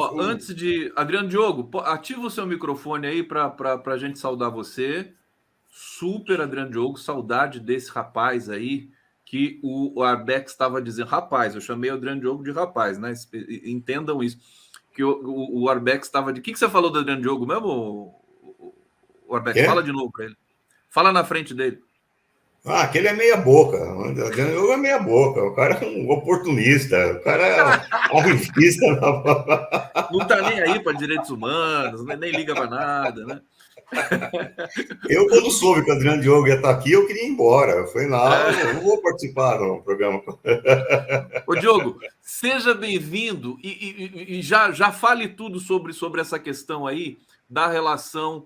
Ó, antes de... Adriano Diogo, ativa o seu microfone aí para a gente saudar você. Super, Adriano Diogo, saudade desse rapaz aí, que o Arbex estava dizendo. Rapaz, eu chamei o Adriano Diogo de rapaz, né? Entendam isso. Que o Arbex estava de... O que você falou do Adriano Diogo mesmo, o Arbex? Fala de novo para ele. Fala na frente dele. Aquele é meia boca. O Adriano Diogo é meia boca. O cara é um oportunista. O cara é arrivista. Não tá nem aí para direitos humanos, nem liga para nada, né? Eu, quando soube que o Adriano Diogo ia estar aqui, eu queria ir embora. Eu falei, não vou participar do programa. Ô, Diogo, seja bem-vindo e já fale tudo sobre essa questão aí da relação,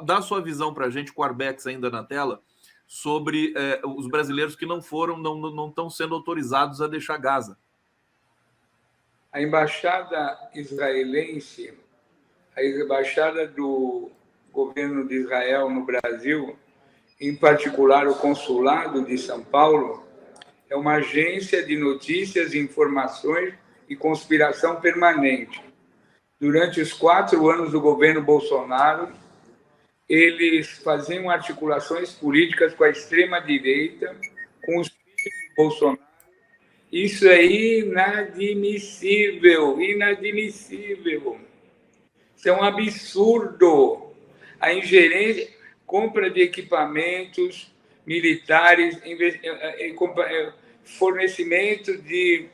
dá sua visão para a gente com o Arbex ainda na tela, sobre os brasileiros que não estão sendo autorizados a deixar Gaza. A embaixada israelense, a embaixada do governo de Israel no Brasil, em particular o consulado de São Paulo, é uma agência de notícias, informações e conspiração permanente. Durante os 4 anos do governo Bolsonaro, eles faziam articulações políticas com a extrema-direita, com os filhos de Bolsonaro. Isso é inadmissível, inadmissível. Isso é um absurdo. A ingerência, compra de equipamentos militares, fornecimento de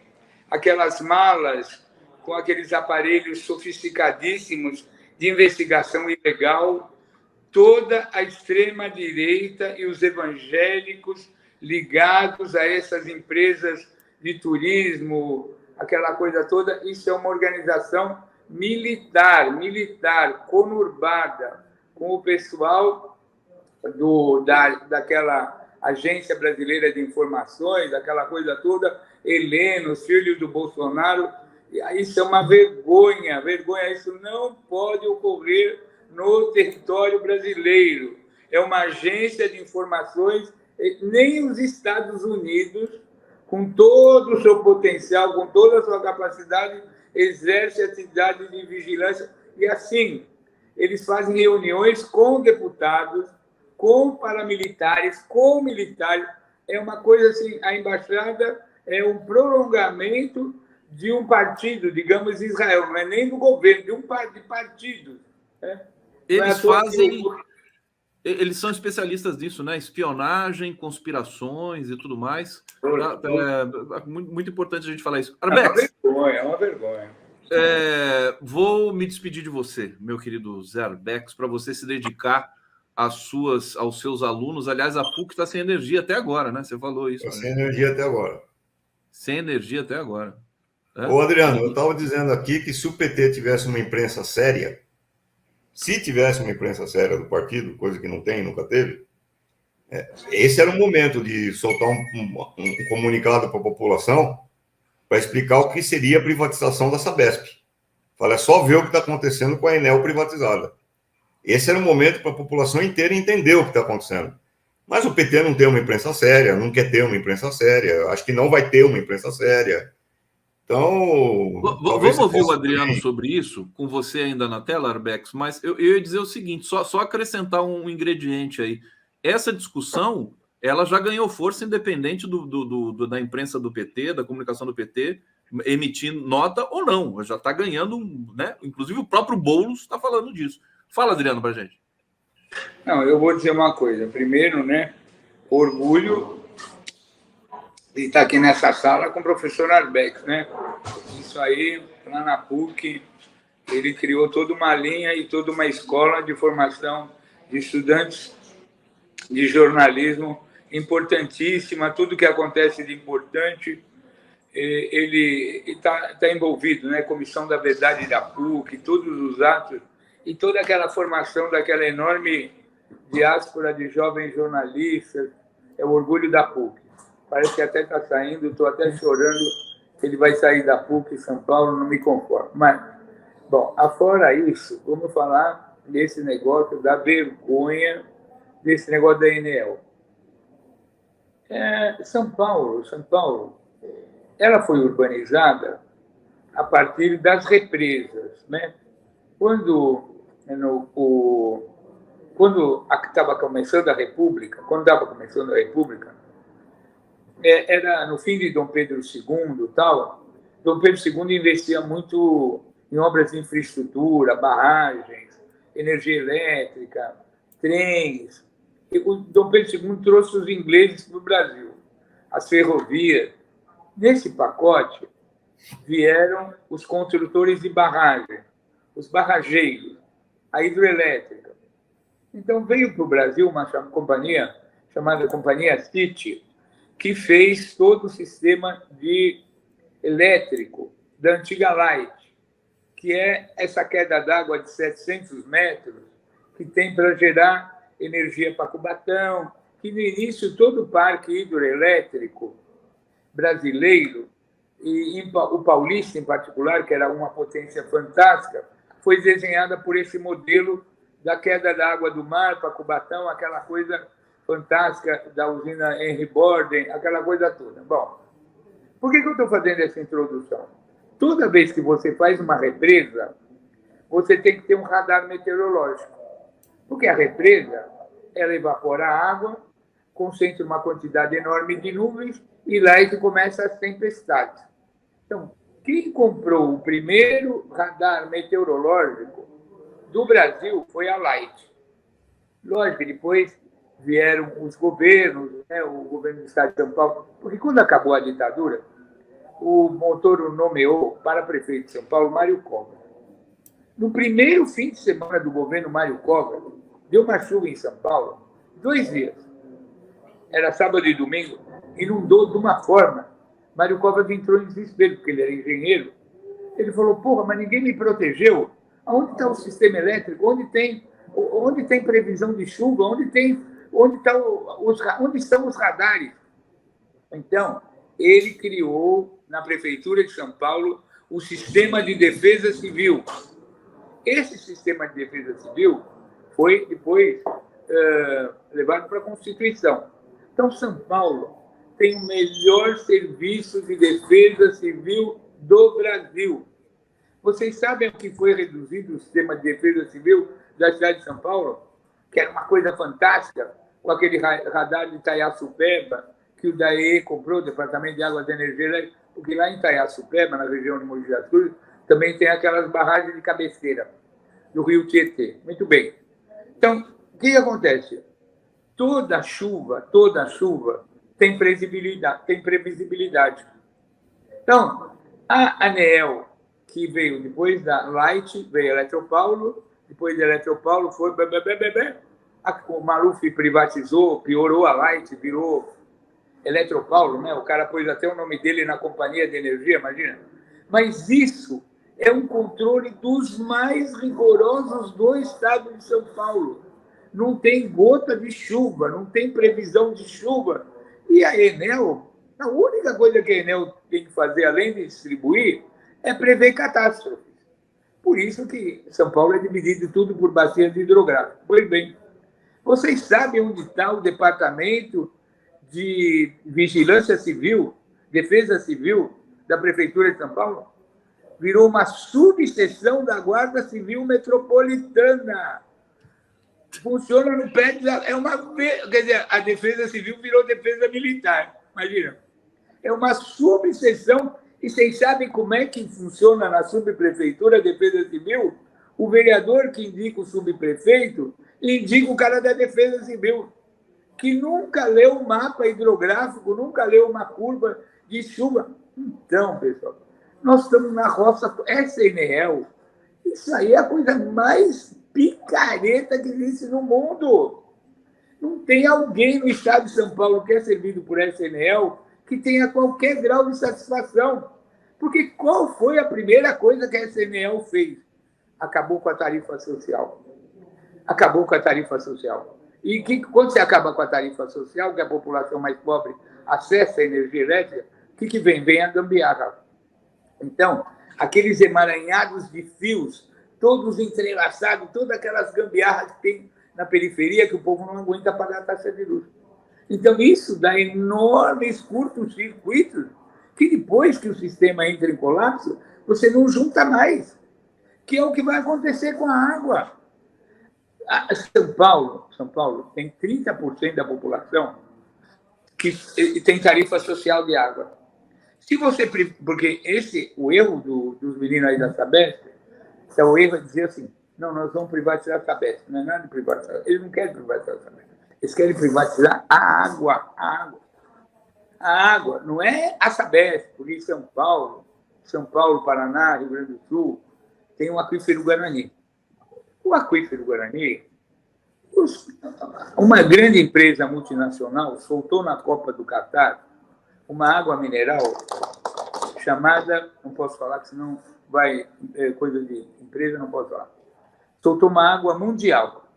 aquelas malas com aqueles aparelhos sofisticadíssimos de investigação ilegal, toda a extrema-direita e os evangélicos ligados a essas empresas de turismo, aquela coisa toda, isso é uma organização militar, conurbada, com o pessoal daquela Agência Brasileira de Informações, aquela coisa toda, Heleno, os filhos do Bolsonaro. Isso é uma vergonha, isso não pode ocorrer no território brasileiro. É uma agência de informações, nem os Estados Unidos, com todo o seu potencial, com toda a sua capacidade, exerce atividade de vigilância. E assim, eles fazem reuniões com deputados, com paramilitares, com militares. É uma coisa assim, a embaixada é um prolongamento de um partido, digamos, Israel, não é nem do governo, de partidos. Né? Eles fazem... Eles são especialistas nisso, né? Espionagem, conspirações e tudo mais. Muito importante a gente falar isso. Arbex, é uma vergonha. Vou me despedir de você, meu querido Zé Arbex, para você se dedicar aos seus alunos. Aliás, a PUC está sem energia até agora, né? Você falou isso. Sem energia até agora. Sem energia até agora. Ô, Adriano, eu estava dizendo aqui que se o PT tivesse uma imprensa séria, se tivesse uma imprensa séria do partido, coisa que não tem, nunca teve, esse era o momento de soltar um comunicado para a população para explicar o que seria a privatização da Sabesp. Fala, é só ver o que está acontecendo com a Enel privatizada. Esse era o momento para a população inteira entender o que está acontecendo. Mas o PT não tem uma imprensa séria, não quer ter uma imprensa séria, acho que não vai ter uma imprensa séria. Então... Vamos ouvir o Adriano sobre isso, com você ainda na tela, Arbex, mas eu ia dizer o seguinte, só acrescentar um ingrediente aí. Essa discussão, ela já ganhou força independente da imprensa do PT, da comunicação do PT, emitindo nota ou não, já está ganhando, né? Inclusive o próprio Boulos está falando disso. Fala, Adriano, para a gente. Não, eu vou dizer uma coisa. Primeiro, né, orgulho de estar aqui nessa sala com o professor Arbex, né? Isso aí, lá na PUC, ele criou toda uma linha e toda uma escola de formação de estudantes de jornalismo importantíssima, tudo que acontece de importante, ele está envolvido, né? Comissão da Verdade da PUC, todos os atos e toda aquela formação daquela enorme diáspora de jovens jornalistas, é o orgulho da PUC. Parece que até está saindo, estou até chorando que ele vai sair da PUC em São Paulo, não me conformo. Mas, bom, afora isso, vamos falar desse negócio da vergonha, desse negócio da Enel. São Paulo, ela foi urbanizada a partir das represas, né? Quando estava começando a República, era no fim de Dom Pedro II, tal. Dom Pedro II investia muito em obras de infraestrutura, barragens, energia elétrica, trens. E o Dom Pedro II trouxe os ingleses para o Brasil, as ferrovias. Nesse pacote vieram os construtores de barragem, os barrageiros, a hidrelétrica. Então veio para o Brasil uma companhia chamada Companhia City, que fez todo o sistema elétrico da antiga Light, que é essa queda d'água de 700 metros que tem para gerar energia para Cubatão, que no início todo o parque hidroelétrico brasileiro, e o paulista em particular, que era uma potência fantástica, foi desenhada por esse modelo da queda d'água do mar para Cubatão, aquela coisa fantástica da usina Henry Borden, aquela coisa toda. Bom, por que eu estou fazendo essa introdução? Toda vez que você faz uma represa, você tem que ter um radar meteorológico. Porque a represa, ela evapora a água, concentra uma quantidade enorme de nuvens e lá é que começa as tempestades. Então, quem comprou o primeiro radar meteorológico do Brasil foi a Light. Lógico que depois vieram os governos, né, o governo do Estado de São Paulo, porque quando acabou a ditadura, o Montoro nomeou para prefeito de São Paulo Mário Covas. No primeiro fim de semana do governo Mário Covas, deu uma chuva em São Paulo, 2 dias. Era sábado e domingo, inundou de uma forma. Mário Covas entrou em desespero, porque ele era engenheiro. Ele falou, porra, mas ninguém me protegeu. Onde está o sistema elétrico? Onde tem previsão de chuva? Onde estão os radares? Então, ele criou, na Prefeitura de São Paulo, o Sistema de Defesa Civil. Esse Sistema de Defesa Civil foi, depois, levado para a Constituição. Então, São Paulo tem o melhor serviço de defesa civil do Brasil. Vocês sabem o que foi reduzido o Sistema de Defesa Civil da cidade de São Paulo? Que era uma coisa fantástica, com aquele radar de Itaiaçupeba, que o DAE comprou, o Departamento de Águas e Energia Elétrica, porque lá em Itaiaçupeba, na região de Mogi das Cruzes, também tem aquelas barragens de cabeceira do rio Tietê. Muito bem. Então, o que acontece? Toda chuva tem previsibilidade. Então, a ANEEL, que veio depois da Light, veio a Eletropaulo, depois da Eletropaulo foi... O Maluf privatizou, piorou a Light, virou Eletropaulo, né? O cara pôs até o nome dele na companhia de energia, imagina. Mas isso é um controle dos mais rigorosos do estado de São Paulo. Não tem gota de chuva, não tem previsão de chuva. E a Enel, a única coisa que a Enel tem que fazer, além de distribuir, é prever catástrofes. Por isso que São Paulo é dividido tudo por bacias hidrográficas. Pois bem, vocês sabem onde está o Departamento de Vigilância Civil, Defesa Civil da Prefeitura de São Paulo? Virou uma subseção da Guarda Civil Metropolitana. Funciona no pé de... Quer dizer, a Defesa Civil virou Defesa Militar. Imagina. É uma subseção. E vocês sabem como é que funciona na subprefeitura a Defesa Civil? O vereador que indica o subprefeito indica o cara da Defesa Civil, que nunca leu o mapa hidrográfico, nunca leu uma curva de chuva. Então, pessoal, nós estamos na roça... Essa Enel, isso aí é a coisa mais picareta que existe no mundo. Não tem alguém no estado de São Paulo que é servido por essa Enel que tenha qualquer grau de satisfação. Porque qual foi a primeira coisa que a Enel fez? Acabou com a tarifa social. Acabou com a tarifa social. E quando você acaba com a tarifa social, que a população mais pobre acessa a energia elétrica, o que vem? Vem a gambiarra. Então, aqueles emaranhados de fios, todos entrelaçados, todas aquelas gambiarras que tem na periferia, que o povo não aguenta pagar a taxa de luz. Então, isso dá enormes curtos-circuitos, que depois que o sistema entra em colapso, você não junta mais, que é o que vai acontecer com a água. São Paulo tem 30% da população que tem tarifa social de água. Se você, porque o erro dos meninos aí da Sabesp, o erro é dizer assim, não, nós vamos privatizar a Sabesp. Não é nada de privatizar. Eles não querem privatizar a Sabesp. Eles querem privatizar a água. A água. Não é a Sabesp, porque em São Paulo, Paraná, Rio Grande do Sul, tem um aquífero Guarani. O aquífero Guarani, uma grande empresa multinacional soltou na Copa do Catar uma água mineral chamada, não posso falar, que senão vai coisa de empresa, não posso falar. Soltou uma água mundial.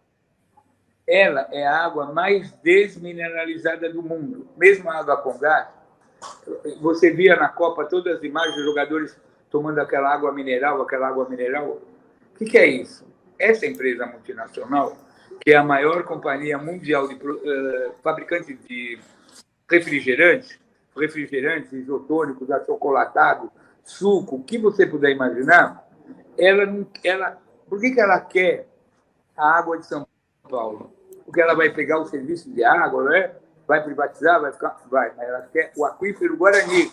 Ela é a água mais desmineralizada do mundo. Mesmo a água com gás, você via na Copa todas as imagens dos jogadores tomando aquela água mineral. O que é isso? Essa empresa multinacional, que é a maior companhia mundial de fabricante de refrigerantes isotônicos, achocolatados, suco, o que você puder imaginar, por que ela quer a água de São Paulo? Porque ela vai pegar o serviço de água, né? Vai privatizar, vai, mas ela quer o aquífero Guarani.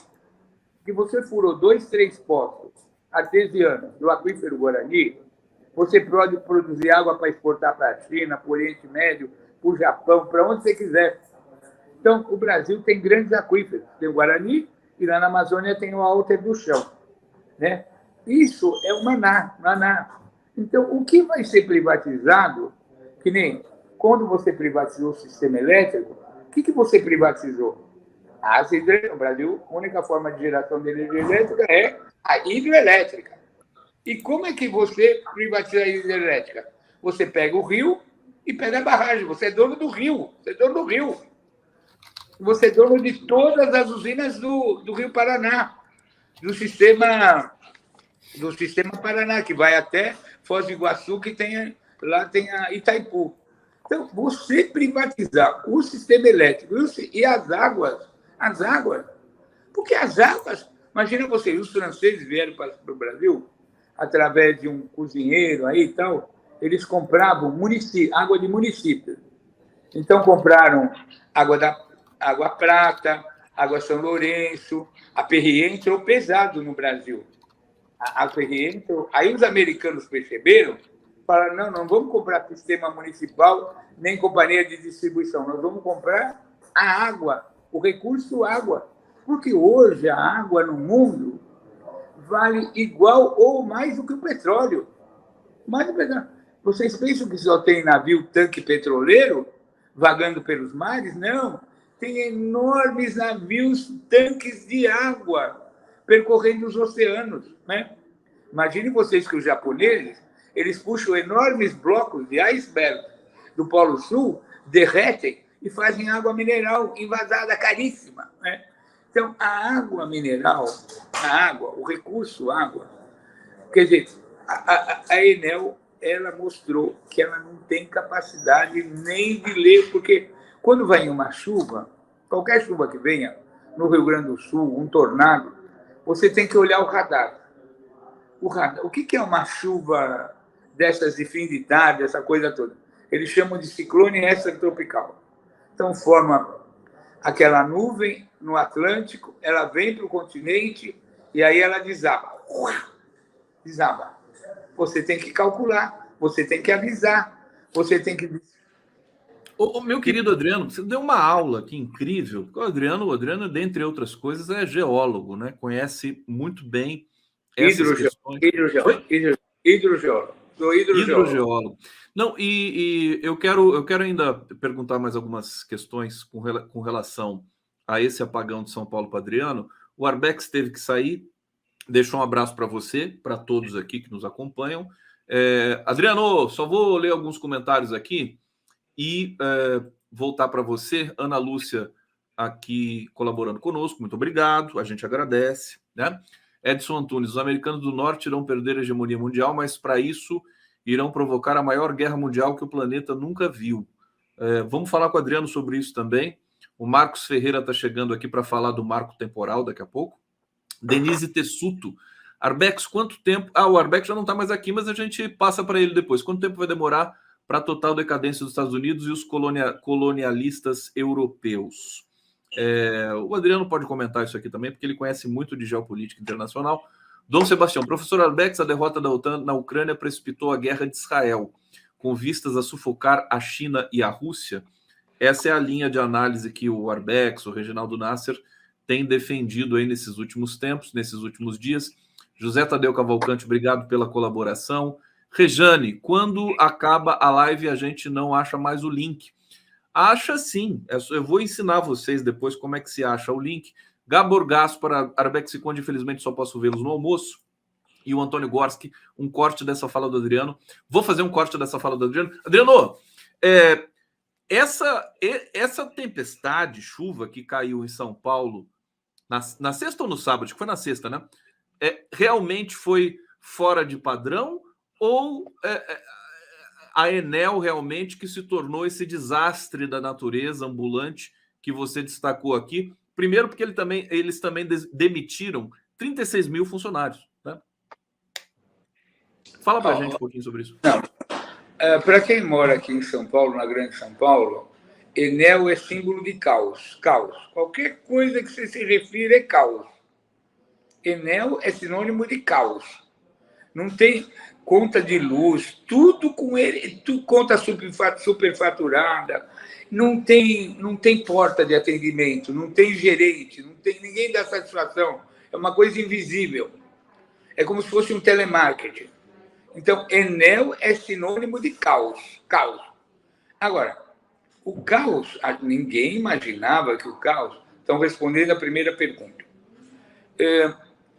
Que você furou 2, 3 poços artesianos do aquífero Guarani, você pode produzir água para exportar para a China, para o Oriente Médio, para o Japão, para onde você quiser. Então, o Brasil tem grandes aquíferos. Tem o Guarani e lá na Amazônia tem o Alter do Chão. Né? Isso é o Maná. Então, o que vai ser privatizado, que nem quando você privatizou o sistema elétrico, o que você privatizou? No Brasil, a única forma de geração de energia elétrica é a hidrelétrica. E como é que você privatiza a hidrelétrica? Você pega o rio e pega a barragem. Você é dono do rio. Você é dono de todas as usinas do Rio Paraná, do sistema Paraná, que vai até Foz do Iguaçu, que lá tem a Itaipu. Então, você privatizar o sistema elétrico e as águas, porque as águas, imagina você, os franceses vieram para o Brasil através de um cozinheiro aí e tal, eles compravam água de município. Então, compraram Água Prata, Água São Lourenço, a Perrier entrou pesado no Brasil. A Perrier entrou. Aí os americanos perceberam, falaram, não vamos comprar sistema municipal, nem companhia de distribuição, nós vamos comprar a água, o recurso água. Porque hoje a água no mundo vale igual ou mais do que o petróleo. Vocês pensam que só tem navio tanque petroleiro vagando pelos mares? Não. Tem enormes navios, tanques de água percorrendo os oceanos. Né? Imaginem vocês que os japoneses, eles puxam enormes blocos de iceberg do Polo Sul, derretem e fazem água mineral envasada, caríssima. Né? Então, a água mineral, o recurso água, quer dizer, a Enel, ela mostrou que ela não tem capacidade nem de ler, porque quando vai uma chuva, qualquer chuva que venha, no Rio Grande do Sul, um tornado, você tem que olhar o radar. O que é uma chuva dessas de fim de tarde, essa coisa toda? Eles chamam de ciclone extratropical. Então, forma aquela nuvem no Atlântico, ela vem para o continente e aí ela desaba. Você tem que calcular, você tem que avisar, você tem que... Meu querido Adriano, você deu uma aula aqui incrível. O Adriano, dentre outras coisas, é geólogo, né? Conhece muito bem essas questões. Hidrogeólogo. Sou hidrogeólogo. Não, e eu quero ainda perguntar mais algumas questões com relação a esse apagão de São Paulo para Adriano. O Arbex teve que sair. Deixou um abraço para você, para todos aqui que nos acompanham. Adriano, só vou ler alguns comentários aqui e voltar para você. Ana Lúcia aqui colaborando conosco, muito obrigado, a gente agradece. Né? Edson Antunes, os americanos do norte irão perder a hegemonia mundial, mas para isso irão provocar a maior guerra mundial que o planeta nunca viu. Vamos falar com o Adriano sobre isso também. O Marcos Ferreira está chegando aqui para falar do marco temporal daqui a pouco. Denise Tessuto, Arbex, quanto tempo... o Arbex já não está mais aqui, mas a gente passa para ele depois. Quanto tempo vai demorar para a total decadência dos Estados Unidos e os colonialistas europeus? O Adriano pode comentar isso aqui também, porque ele conhece muito de geopolítica internacional. Dom Sebastião, professor Arbex, a derrota da OTAN na Ucrânia precipitou a guerra de Israel, com vistas a sufocar a China e a Rússia. Essa é a linha de análise que o Arbex, o Reginaldo Nasser, tem defendido aí nesses últimos tempos, nesses últimos dias. José Tadeu Cavalcante, obrigado pela colaboração. Rejane, quando acaba a live a gente não acha mais o link? Acha sim, eu vou ensinar vocês depois como é que se acha o link. Gabor Gaspar, Arbex e Conde, infelizmente só posso vê-los no almoço. E o Antônio Gorski, um corte dessa fala do Adriano. Vou fazer um corte dessa fala do Adriano. Adriano, essa tempestade, chuva que caiu em São Paulo, na sexta ou no sábado? Acho que foi na sexta, né? Realmente foi fora de padrão? Ou a Enel realmente que se tornou esse desastre da natureza ambulante que você destacou aqui? Primeiro porque eles também demitiram 36 mil funcionários, né? Fala para a gente um pouquinho sobre isso. Para quem mora aqui em São Paulo, na Grande São Paulo, Enel é símbolo de caos. Caos. Qualquer coisa que você se refira é caos. Enel é sinônimo de caos. Não tem conta de luz, tudo com ele, tudo conta superfaturada, não tem porta de atendimento, não tem gerente, não tem ninguém dá satisfação. É uma coisa invisível. É como se fosse um telemarketing. Então, Enel é sinônimo de caos. Caos. Agora, o caos, ninguém imaginava que o caos... Então, respondendo a primeira pergunta.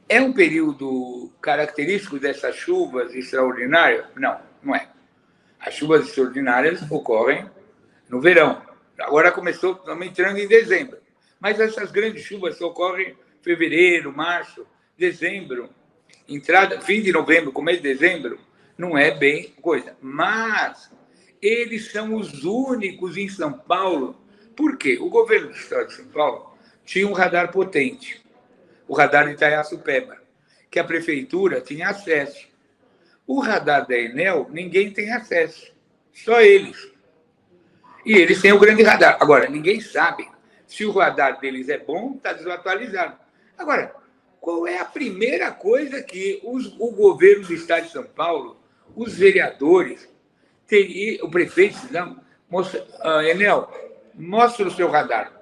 É um período característico dessas chuvas extraordinárias? Não, não é. As chuvas extraordinárias ocorrem no verão. Agora estamos entrando em dezembro. Mas essas grandes chuvas ocorrem em fevereiro, março, dezembro, fim de novembro, começo de dezembro, não é bem coisa. Mas eles são os únicos em São Paulo. Por quê? O governo do estado de São Paulo tinha um radar potente, o radar de Itaiaçupeba, que a prefeitura tinha acesso. O radar da Enel, ninguém tem acesso, só eles. E eles têm o grande radar. Agora, ninguém sabe se o radar deles é bom, está desatualizado. Agora, qual é a primeira coisa que o governo do estado de São Paulo, os vereadores, o prefeito, não, Enel, mostra o seu radar.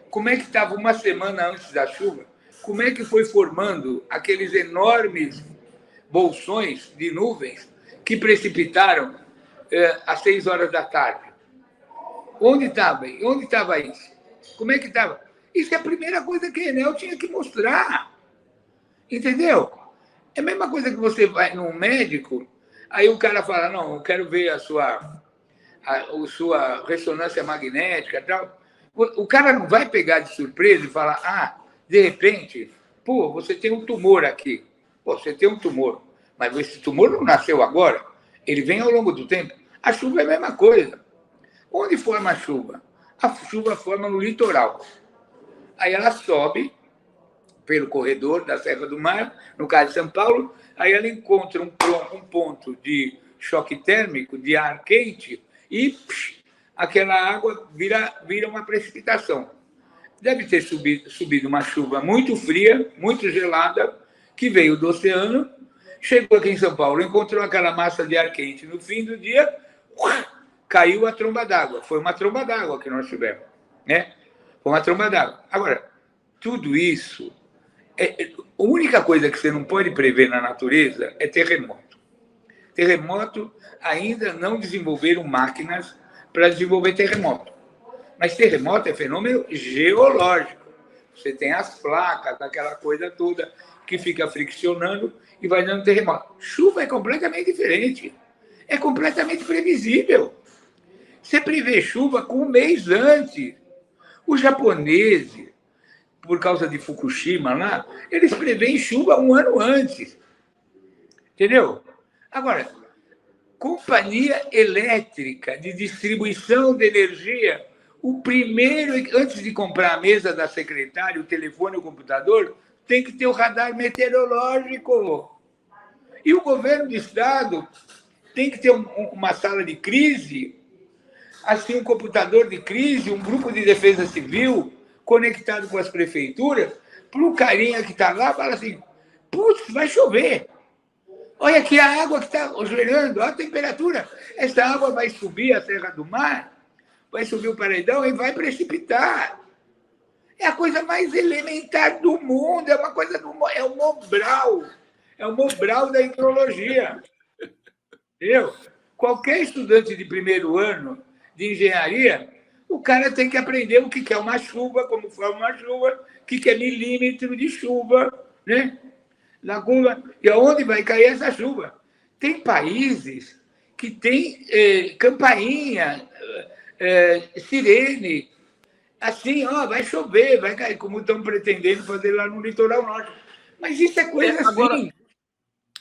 Como é que estava uma semana antes da chuva? Como é que foi formando aqueles enormes bolsões de nuvens que precipitaram às 6 horas da tarde? Onde estava isso? Como é que estava? Isso é a primeira coisa que a Enel tinha que mostrar. Entendeu? É a mesma coisa que você vai num médico, aí o cara fala, não, eu quero ver a sua ressonância magnética e tal. O cara não vai pegar de surpresa e falar, de repente, você tem um tumor aqui. Você tem um tumor, mas esse tumor não nasceu agora, ele vem ao longo do tempo. A chuva é a mesma coisa. Onde forma a chuva? A chuva forma no litoral. Aí ela sobe pelo corredor da Serra do Mar, no caso de São Paulo, aí ela encontra um ponto de choque térmico, de ar quente, e aquela água vira uma precipitação. Deve ter subido uma chuva muito fria, muito gelada, que veio do oceano, chegou aqui em São Paulo, encontrou aquela massa de ar quente. No fim do dia, caiu a tromba d'água. Foi uma tromba d'água que nós tivemos, né? Foi uma tromba d'água. Agora, tudo isso... a única coisa que você não pode prever na natureza é terremoto. Terremoto, ainda não desenvolveram máquinas para desenvolver terremoto. Mas terremoto é fenômeno geológico. Você tem as placas, aquela coisa toda que fica friccionando e vai dando terremoto. Chuva é completamente diferente. É completamente previsível. Você prevê chuva com um mês antes. Os japoneses, por causa de Fukushima lá, eles preveem chuva um ano antes. Entendeu? Agora, companhia elétrica de distribuição de energia, o primeiro, antes de comprar a mesa da secretária, o telefone, o computador, tem que ter o radar meteorológico. E o governo do estado tem que ter uma sala de crise, assim, um computador de crise, um grupo de defesa civil conectado com as prefeituras, para o carinha que está lá falar assim, putz, vai chover. Olha aqui a água que está gerando, olha a temperatura. Essa água vai subir a Serra do Mar, vai subir o paredão e vai precipitar. É a coisa mais elementar do mundo, é uma coisa é o Mobral. É o Mobral da hidrologia. Entendeu? Qualquer estudante de primeiro ano de engenharia, o cara tem que aprender o que é uma chuva, como forma uma chuva, o que é milímetro de chuva, né? Na curva, e aonde vai cair essa chuva. Tem países que têm campainha, sirene, assim, ó, vai chover, vai cair, como estão pretendendo fazer lá no litoral norte. Mas isso é coisa agora, assim.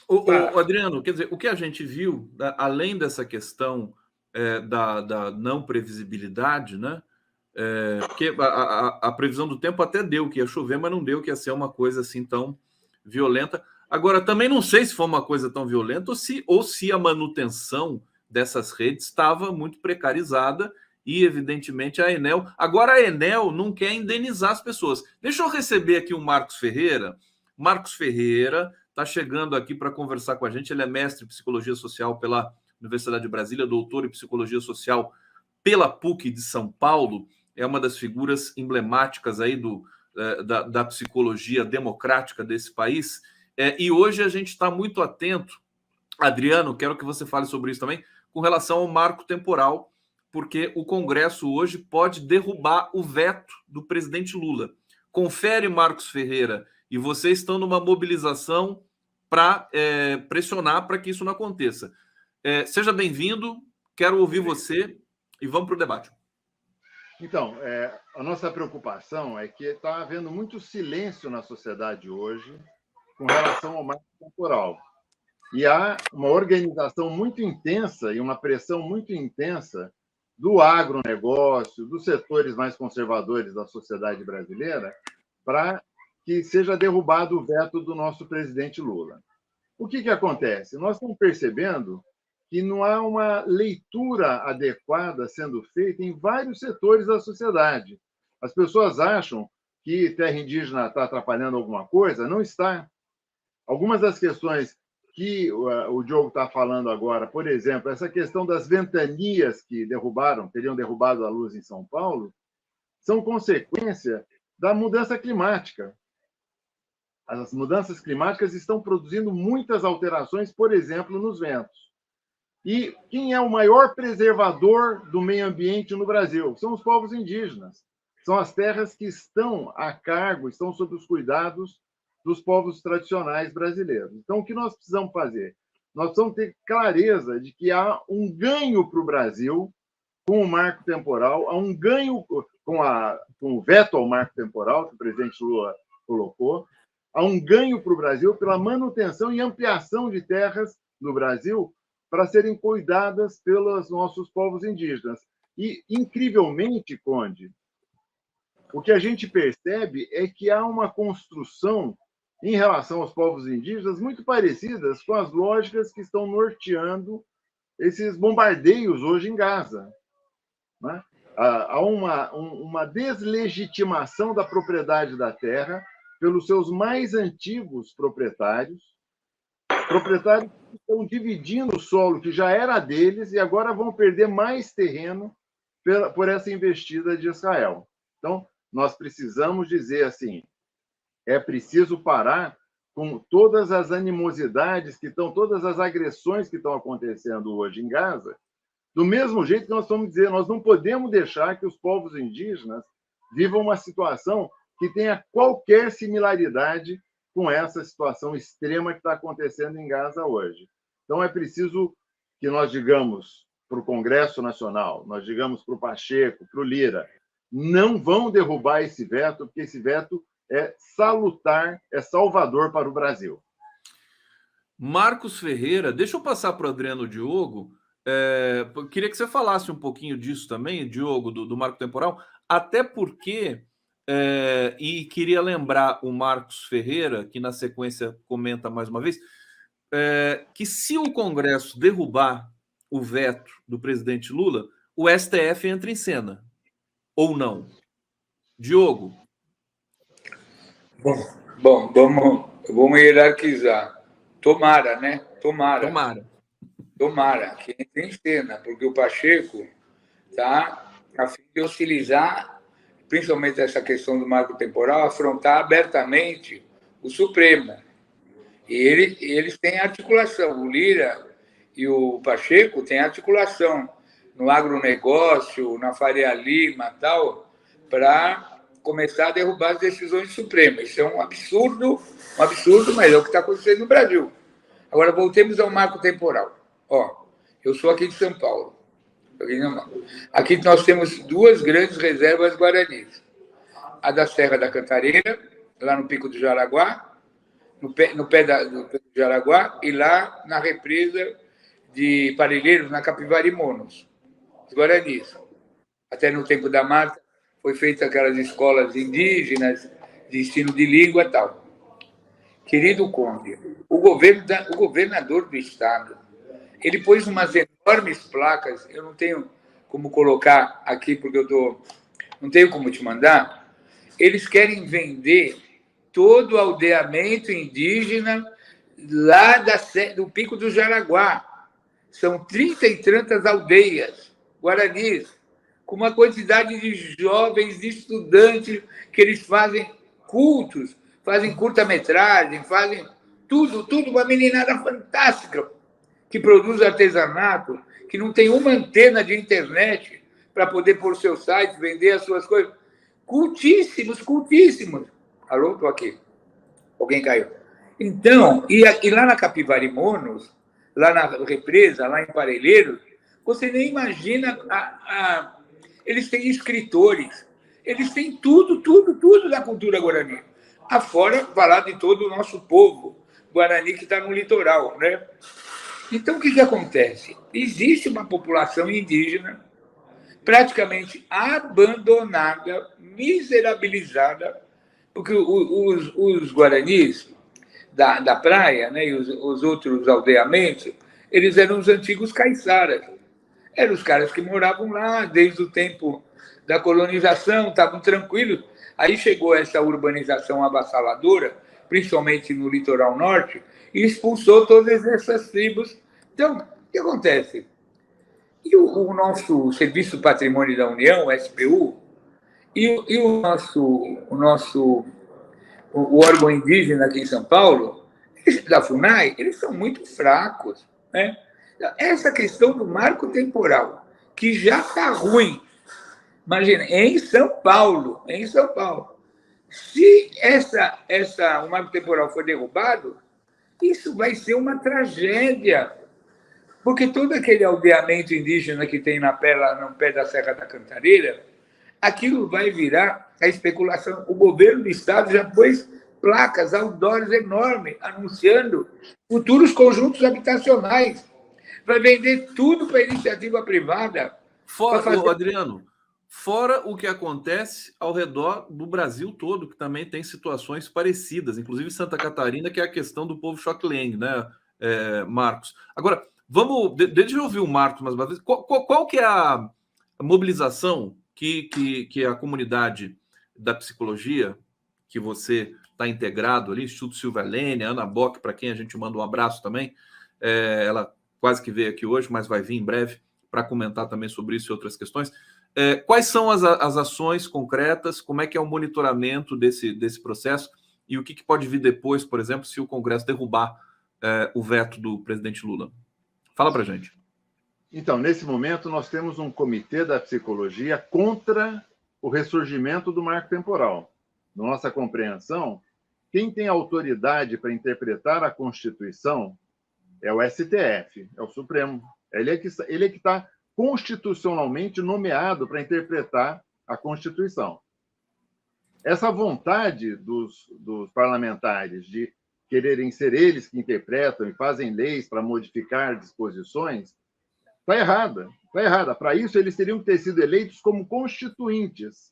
O Adriano, quer dizer, o que a gente viu, além dessa questão da não previsibilidade, né? Porque a previsão do tempo até deu que ia chover, mas não deu que ia ser uma coisa assim tão violenta. Agora, também não sei se foi uma coisa tão violenta ou se a manutenção dessas redes estava muito precarizada e, evidentemente, a Enel... Agora, a Enel não quer indenizar as pessoas. Deixa eu receber aqui o Marcos Ferreira. Marcos Ferreira está chegando aqui para conversar com a gente. Ele é mestre em Psicologia Social pela Universidade de Brasília, doutor em Psicologia Social pela PUC de São Paulo. É uma das figuras emblemáticas aí da psicologia democrática desse país. E hoje a gente está muito atento, Adriano, quero que você fale sobre isso também, com relação ao marco temporal, porque o Congresso hoje pode derrubar o veto do presidente Lula. Confere, Marcos Ferreira, e vocês estão numa mobilização para pressionar para que isso não aconteça. Seja bem-vindo, quero ouvir você e vamos para o debate. Então, a nossa preocupação é que está havendo muito silêncio na sociedade hoje com relação ao marco temporal. E há uma organização muito intensa e uma pressão muito intensa do agronegócio, dos setores mais conservadores da sociedade brasileira, para que seja derrubado o veto do nosso presidente Lula. O que acontece? Nós estamos percebendo que não há uma leitura adequada sendo feita em vários setores da sociedade. As pessoas acham que terra indígena está atrapalhando alguma coisa, não está. Algumas das questões que o Diogo está falando agora, por exemplo, essa questão das ventanias que teriam derrubado a luz em São Paulo, são consequência da mudança climática. As mudanças climáticas estão produzindo muitas alterações, por exemplo, nos ventos. E quem é o maior preservador do meio ambiente no Brasil? São os povos indígenas. São as terras que estão a cargo, estão sob os cuidados dos povos tradicionais brasileiros. Então, o que nós precisamos fazer? Nós precisamos ter clareza de que há um ganho para o Brasil com o marco temporal, há um ganho com o veto ao marco temporal, que o presidente Lula colocou, há um ganho para o Brasil pela manutenção e ampliação de terras no Brasil para serem cuidadas pelos nossos povos indígenas. E, incrivelmente, Conde, o que a gente percebe é que há uma construção em relação aos povos indígenas muito parecidas com as lógicas que estão norteando esses bombardeios hoje em Gaza. Né? Há uma deslegitimação da propriedade da terra pelos seus mais antigos proprietários que estão dividindo o solo que já era deles e agora vão perder mais terreno por essa investida de Israel. Então, nós precisamos dizer assim, é preciso parar com todas as animosidades todas as agressões que estão acontecendo hoje em Gaza, do mesmo jeito que nós estamos dizendo, nós não podemos deixar que os povos indígenas vivam uma situação que tenha qualquer similaridade com essa situação extrema que está acontecendo em Gaza hoje. Então, é preciso que nós digamos para o Congresso Nacional, nós digamos para o Pacheco, para o Lira, não vão derrubar esse veto, porque esse veto é salutar, é salvador para o Brasil. Marcos Ferreira, deixa eu passar para o Adriano Diogo. Eu queria que você falasse um pouquinho disso também, Diogo, do marco temporal, até porque e queria lembrar o Marcos Ferreira, que na sequência comenta mais uma vez, que se o Congresso derrubar o veto do presidente Lula, o STF entra em cena, ou não? Diogo? Bom, vamos hierarquizar. Tomara, né? Tomara. Tomara que entre em cena, porque o Pacheco está a fim de hostilizar, principalmente essa questão do marco temporal, afrontar abertamente o Supremo. E eles têm articulação. O Lira e o Pacheco têm articulação no agronegócio, na Faria Lima tal, para começar a derrubar as decisões supremas. Isso é um absurdo, mas é o que está acontecendo no Brasil. Agora, voltemos ao marco temporal. Eu sou aqui de São Paulo. Aqui nós temos duas grandes reservas guaranis. A da Serra da Cantareira, lá no Pico do Jaraguá, no pé do Pico do Jaraguá, e lá na represa de Parelheiros, na Capivari-Monos, os guaranis. Até no tempo da Marta, foi feita aquelas escolas indígenas de ensino de língua e tal. Querido Conde, o governador do estado, ele pôs umas enormes placas, eu não tenho como colocar aqui, porque não tenho como te mandar. Eles querem vender todo o aldeamento indígena lá do Pico do Jaraguá. São 30 e tantas aldeias guaranis, com uma quantidade de jovens, de estudantes, que eles fazem cultos, fazem curta-metragem, fazem tudo, uma meninada fantástica, que produz artesanato, que não tem uma antena de internet para poder pôr seu site, vender as suas coisas. Cultíssimos. Alô, estou aqui. Alguém caiu. Então, e lá na Capivari-Monos, lá na represa, lá em Parelheiros, você nem imagina. Eles têm escritores, eles têm tudo da cultura guarani. Afora falar de todo o nosso povo guarani que está no litoral, né? Então, o que acontece? Existe uma população indígena praticamente abandonada, miserabilizada, porque os guaranis da praia, né, e os outros aldeamentos, eles eram os antigos caiçaras. Eram os caras que moravam lá desde o tempo da colonização, estavam tranquilos. Aí chegou essa urbanização avassaladora, principalmente no litoral norte, e expulsou todas essas tribos. Então, o que acontece? E o nosso Serviço Patrimônio da União, o SPU, e o órgão indígena aqui em São Paulo, da FUNAI, eles são muito fracos, né? Essa questão do marco temporal, que já está ruim. Imagina, em São Paulo. Se o marco temporal for derrubado, isso vai ser uma tragédia. Porque todo aquele aldeamento indígena que tem no pé da Serra da Cantareira, aquilo vai virar a especulação. O governo do estado já pôs placas, outdoors enormes, anunciando futuros conjuntos habitacionais. Vai vender tudo para a iniciativa privada. Adriano, fora o que acontece ao redor do Brasil todo, que também tem situações parecidas, inclusive Santa Catarina, que é a questão do povo Xokleng, né, Marcos? Agora, deixa eu ouvir o Marcos mais uma vez. Qual que é a mobilização que a comunidade da psicologia, que você está integrado ali, Instituto Silvia Lene, Ana Bock, para quem a gente manda um abraço também, ela quase que veio aqui hoje, mas vai vir em breve para comentar também sobre isso e outras questões. Quais são as ações concretas, como é que é o monitoramento desse processo e o que pode vir depois, por exemplo, se o Congresso derrubar o veto do presidente Lula? Fala para a gente. Então, nesse momento, nós temos um comitê da psicologia contra o ressurgimento do marco temporal. Na nossa compreensão, quem tem autoridade para interpretar a Constituição é o STF, é o Supremo. Ele é que está constitucionalmente nomeado para interpretar a Constituição. Essa vontade dos parlamentares de quererem ser eles que interpretam e fazem leis para modificar disposições está errada. Para isso, eles teriam que ter sido eleitos como constituintes,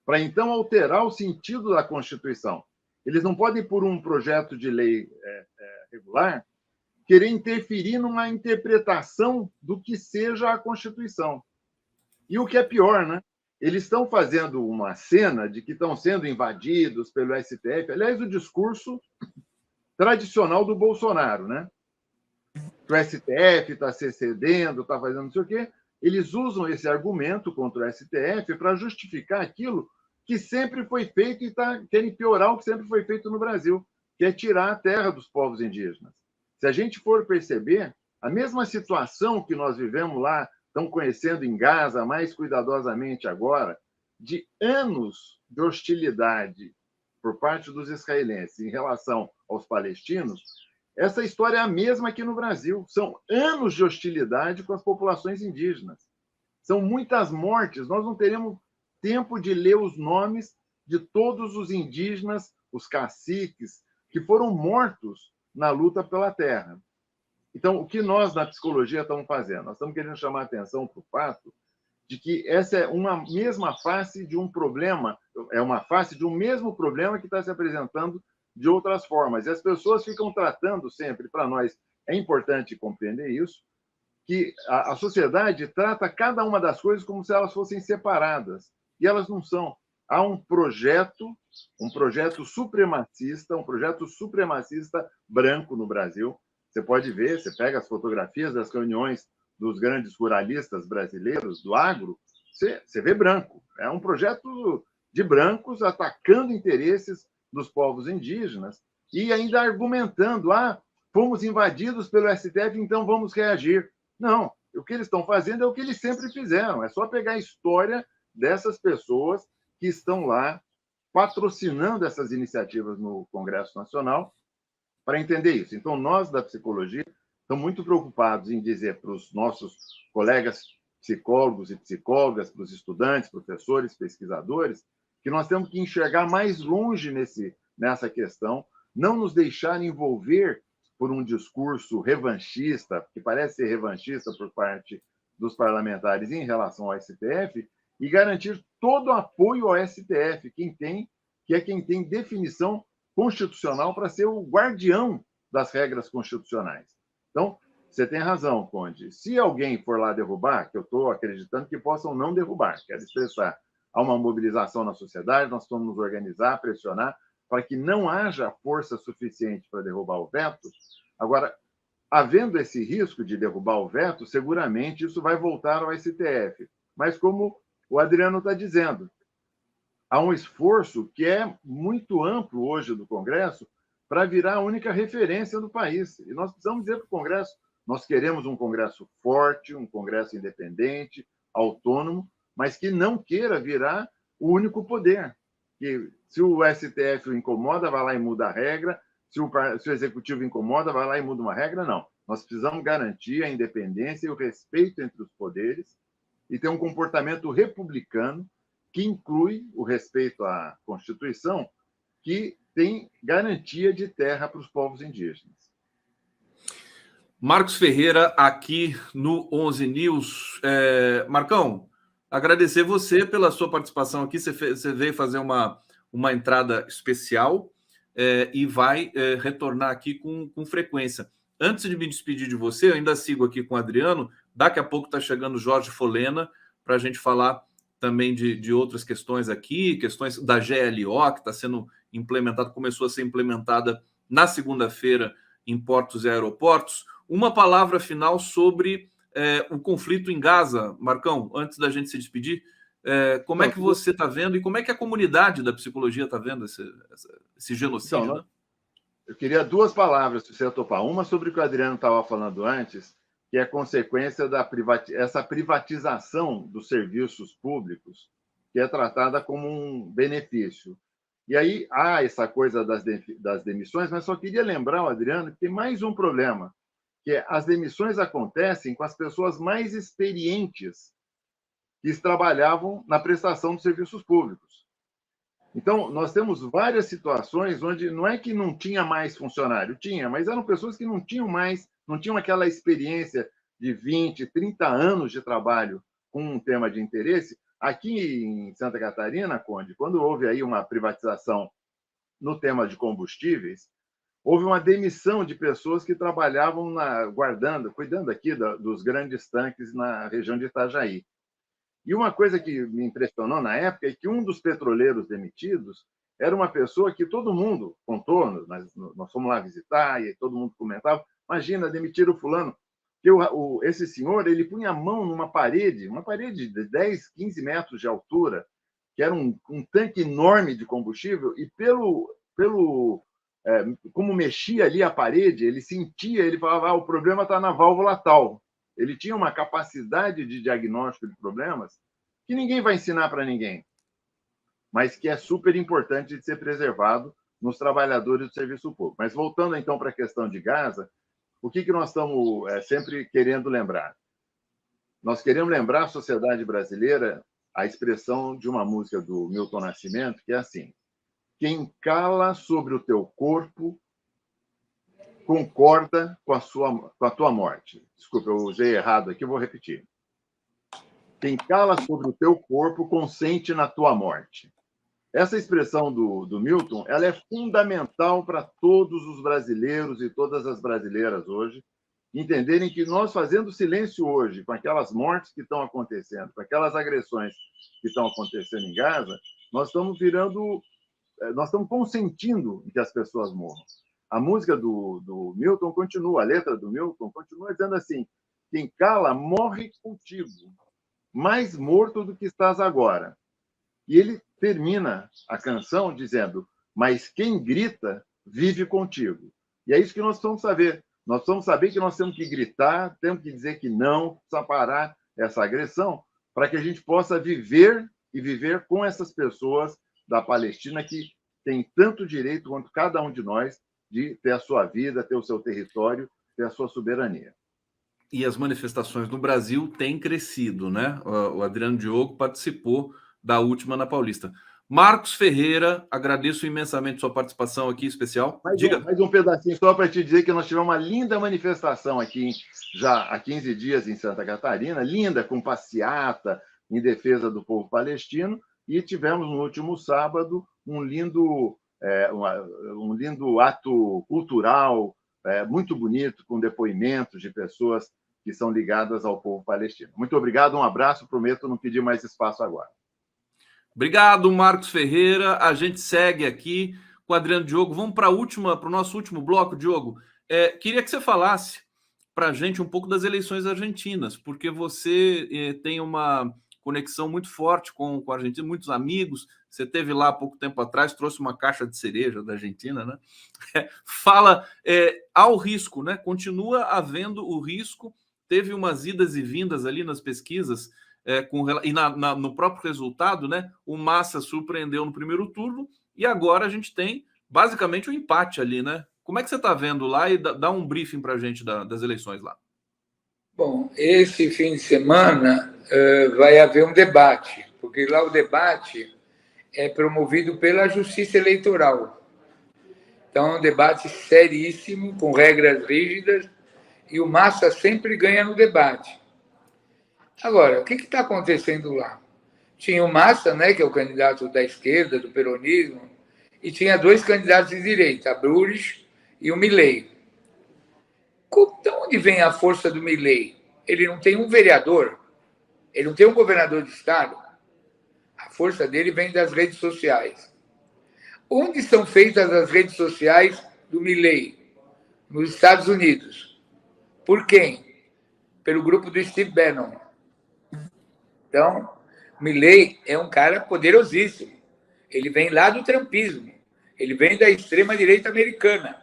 para então alterar o sentido da Constituição. Eles não podem, por um projeto de lei regular, querer interferir numa interpretação do que seja a Constituição. E o que é pior, né? Eles estão fazendo uma cena de que estão sendo invadidos pelo STF. Aliás, o discurso tradicional do Bolsonaro, né? Que o STF está se excedendo, está fazendo não sei o quê. Eles usam esse argumento contra o STF para justificar aquilo que sempre foi feito e querem piorar o que sempre foi feito no Brasil, que é tirar a terra dos povos indígenas. Se a gente for perceber, a mesma situação que nós vivemos lá, estão conhecendo em Gaza mais cuidadosamente agora, de anos de hostilidade por parte dos israelenses em relação aos palestinos, essa história é a mesma aqui no Brasil. São anos de hostilidade com as populações indígenas. São muitas mortes. Nós não teremos tempo de ler os nomes de todos os indígenas, os caciques, que foram mortos na luta pela terra. Então, o que nós, na psicologia, estamos fazendo? Nós estamos querendo chamar a atenção para o fato de que essa é uma mesma face de um problema, é uma face de um mesmo problema que está se apresentando de outras formas. E as pessoas ficam tratando sempre, para nós, é importante compreender isso, que a sociedade trata cada uma das coisas como se elas fossem separadas. E elas não são. Há um projeto supremacista branco no Brasil. Você pode ver, você pega as fotografias das reuniões dos grandes ruralistas brasileiros, do agro, você vê branco. É um projeto de brancos atacando interesses dos povos indígenas e ainda argumentando, fomos invadidos pelo STF, então vamos reagir. Não, o que eles estão fazendo é o que eles sempre fizeram, é só pegar a história dessas pessoas que estão lá patrocinando essas iniciativas no Congresso Nacional para entender isso. Então, nós da psicologia estamos muito preocupados em dizer para os nossos colegas psicólogos e psicólogas, para os estudantes, professores, pesquisadores, que nós temos que enxergar mais longe nessa questão, não nos deixar envolver por um discurso revanchista, que parece ser revanchista por parte dos parlamentares em relação ao STF, e garantir todo o apoio ao STF, que é quem tem definição constitucional para ser o guardião das regras constitucionais. Então, você tem razão, Conde. Se alguém for lá derrubar, que eu estou acreditando que possam não derrubar, quero expressar, há uma mobilização na sociedade, nós vamos nos organizar, pressionar, para que não haja força suficiente para derrubar o veto. Agora, havendo esse risco de derrubar o veto, seguramente isso vai voltar ao STF. Mas, como o Adriano está dizendo, há um esforço que é muito amplo hoje do Congresso para virar a única referência do país. E nós precisamos dizer para o Congresso, nós queremos um Congresso forte, um Congresso independente, autônomo, mas que não queira virar o único poder. Que, se o STF o incomoda, vai lá e muda a regra. Se o Executivo incomoda, vai lá e muda uma regra. Não. Nós precisamos garantir a independência e o respeito entre os poderes e ter um comportamento republicano que inclui o respeito à Constituição, que tem garantia de terra para os povos indígenas. Marcos Ferreira, aqui no 11 News. Marcão, agradecer você pela sua participação aqui. Você veio fazer uma entrada especial e vai retornar aqui com frequência. Antes de me despedir de você, eu ainda sigo aqui com o Adriano. Daqui a pouco está chegando o Jorge Folena para a gente falar também de outras questões aqui, questões da GLO, que está sendo implementada, começou a ser implementada na segunda-feira em portos e aeroportos. Uma palavra final sobre o conflito em Gaza, Marcão, antes da gente se despedir. Como é que você está vendo e como é que a comunidade da psicologia está vendo esse genocídio? Então, né? Eu queria duas palavras, se você topar. Uma sobre o que o Adriano estava falando antes, que é consequência essa privatização dos serviços públicos, que é tratada como um benefício. E aí há essa coisa das demissões, mas só queria lembrar, o Adriano, que tem mais um problema, que é as demissões acontecem com as pessoas mais experientes que trabalhavam na prestação de serviços públicos. Então, nós temos várias situações onde não é que não tinha mais funcionário, tinha, mas eram pessoas que não tinham aquela experiência de 20, 30 anos de trabalho com um tema de interesse Aqui em Santa Catarina, Conde, quando houve aí uma privatização no tema de combustíveis, houve uma demissão de pessoas que trabalhavam cuidando aqui dos grandes tanques na região de Itajaí. E uma coisa que me impressionou na época é que um dos petroleiros demitidos era uma pessoa que todo mundo contou, nós fomos lá visitar e todo mundo comentava, imagina, demitir o fulano. Esse senhor, ele punha a mão numa parede, de 10, 15 metros de altura, que era um tanque enorme de combustível, e como mexia ali a parede, ele sentia, ele falava, o problema está na válvula tal. Ele tinha uma capacidade de diagnóstico de problemas que ninguém vai ensinar para ninguém, mas que é super importante de ser preservado nos trabalhadores do serviço público. Mas voltando, então, para a questão de Gaza, o que nós estamos sempre querendo lembrar? Nós queremos lembrar a sociedade brasileira a expressão de uma música do Milton Nascimento, que é assim: quem cala sobre o teu corpo concorda com a tua morte. Desculpa, eu usei errado aqui, vou repetir. Quem cala sobre o teu corpo consente na tua morte. Essa expressão do Milton, ela é fundamental para todos os brasileiros e todas as brasileiras hoje entenderem que nós, fazendo silêncio hoje com aquelas mortes que estão acontecendo, com aquelas agressões que estão acontecendo em Gaza, nós estamos consentindo em que as pessoas morram. A música do Milton continua, a letra do Milton continua dizendo assim: quem cala morre contigo, mais morto do que estás agora. E ele termina a canção dizendo: mas quem grita vive contigo. E é isso que nós precisamos saber. Nós precisamos saber que nós temos que gritar, temos que dizer que não, precisa parar essa agressão, para que a gente possa viver e viver com essas pessoas da Palestina que têm tanto direito quanto cada um de nós de ter a sua vida, ter o seu território, ter a sua soberania. E as manifestações no Brasil têm crescido, né? O Adriano Diogo participou da última na Paulista. Marcos Ferreira, agradeço imensamente sua participação aqui especial. Mais um pedacinho só para te dizer que nós tivemos uma linda manifestação aqui já há 15 dias em Santa Catarina, linda, com passeata em defesa do povo palestino, e tivemos no último sábado um lindo ato cultural muito bonito, com depoimentos de pessoas que são ligadas ao povo palestino. Muito obrigado, um abraço, prometo não pedir mais espaço agora. Obrigado, Marcos Ferreira. A gente segue aqui com o Adriano Diogo. Vamos para o nosso último bloco, Diogo. Queria que você falasse para a gente um pouco das eleições argentinas, porque você tem uma conexão muito forte com a Argentina, muitos amigos. Você esteve lá há pouco tempo atrás, trouxe uma caixa de cereja da Argentina, né? Fala ao risco, né? Continua havendo o risco. Teve umas idas e vindas ali nas pesquisas, e no próprio resultado, né? O Massa surpreendeu no primeiro turno e agora a gente tem basicamente um empate ali, né? Como é que você está vendo lá e dá um briefing para a gente das eleições lá? Bom, esse fim de semana vai haver um debate, porque lá o debate é promovido pela Justiça Eleitoral. Então, é um debate seríssimo, com regras rígidas, e o Massa sempre ganha no debate. Agora, o que está acontecendo lá? Tinha o Massa, né, que é o candidato da esquerda, do peronismo, e tinha dois candidatos de direita, a Brures e o Milei. De onde vem a força do Milei? Ele não tem um vereador, ele não tem um governador de estado. A força dele vem das redes sociais. Onde são feitas as redes sociais do Milei? Nos Estados Unidos. Por quem? Pelo grupo do Steve Bannon. Então, Milei é um cara poderosíssimo. Ele vem lá do trumpismo. Ele vem da extrema-direita americana.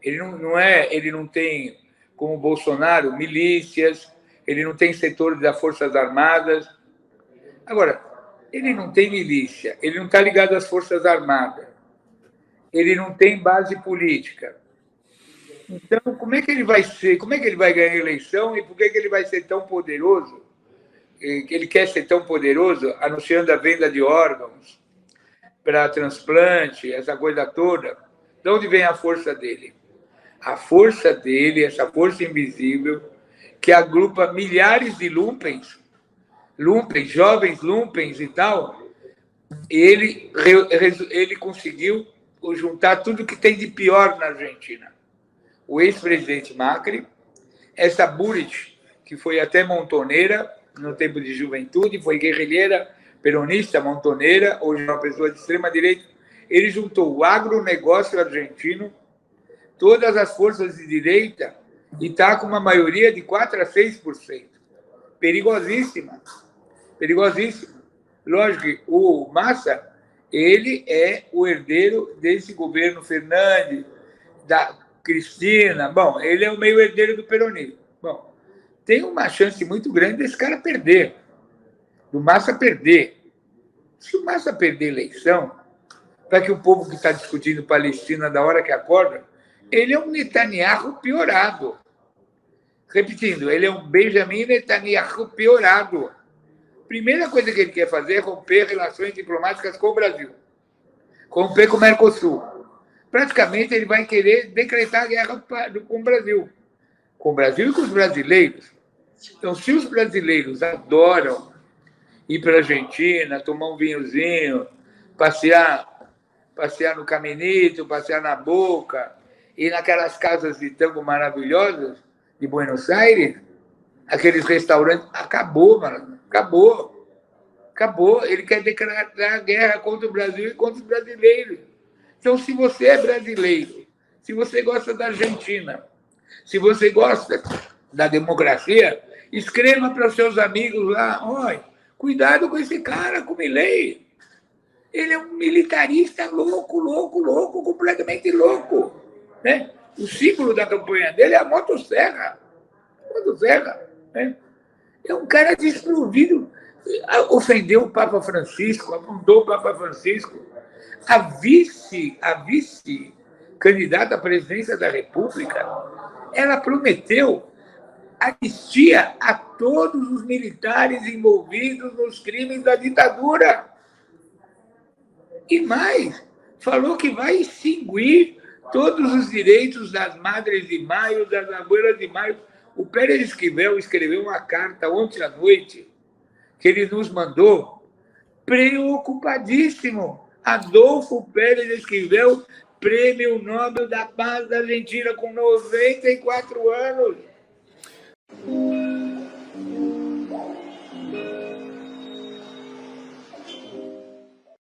Ele não tem, como o Bolsonaro, milícias, ele não tem setores das Forças Armadas. Agora, ele não tem milícia, ele não está ligado às Forças Armadas, ele não tem base política. Então, como é que ele vai ganhar a eleição e por que ele vai ser tão poderoso? Ele quer ser tão poderoso anunciando a venda de órgãos para transplante, essa coisa toda. De onde vem a força dele? A força dele, essa força invisível, que agrupa milhares de lumpens, lumpen, jovens lumpens e tal, ele conseguiu juntar tudo que tem de pior na Argentina. O ex-presidente Macri, essa Burrich, que foi até montoneira no tempo de juventude, foi guerrilheira, peronista, montoneira, hoje é uma pessoa de extrema-direita. Ele juntou o agronegócio argentino, todas as forças de direita, e está com uma maioria de 4% a 6%. Perigosíssima. Perigosíssima. Lógico que o Massa, ele é o herdeiro desse governo Fernandes, da Cristina. Bom, ele é o meio herdeiro do peronismo. Bom, tem uma chance muito grande desse cara perder, do Massa perder. Se o Massa perder a eleição, para que o povo que está discutindo Palestina da hora que acorda, ele é um Netanyahu piorado. Repetindo, ele é um Benjamin Netanyahu piorado. Primeira coisa que ele quer fazer é romper relações diplomáticas com o Brasil. Romper com o Mercosul. Praticamente, ele vai querer decretar a guerra com o Brasil. Com o Brasil e com os brasileiros. Então, se os brasileiros adoram ir para a Argentina, tomar um vinhozinho, passear no Caminito, passear na Boca, ir naquelas casas de tango maravilhosas de Buenos Aires, aqueles restaurantes, acabou, mano. Acabou. Acabou. Ele quer declarar guerra contra o Brasil e contra os brasileiros. Então, se você é brasileiro, se você gosta da Argentina, se você gosta da democracia, escreva para os seus amigos lá, olha, cuidado com esse cara, com o Milei. Ele é um militarista louco, completamente louco. Né? O símbolo da campanha dele é a motosserra. Né? É um cara desprovido. Ofendeu o Papa Francisco, apontou o Papa Francisco. A vice-candidata à presidência da República, ela prometeu anistia a todos os militares envolvidos nos crimes da ditadura. E mais, falou que vai extinguir todos os direitos das Madres de Maio, das Abuelas de Maio. O Pérez Esquivel escreveu uma carta ontem à noite que ele nos mandou preocupadíssimo. Adolfo Pérez Esquivel, Prêmio Nobel da Paz da Argentina, com 94 anos.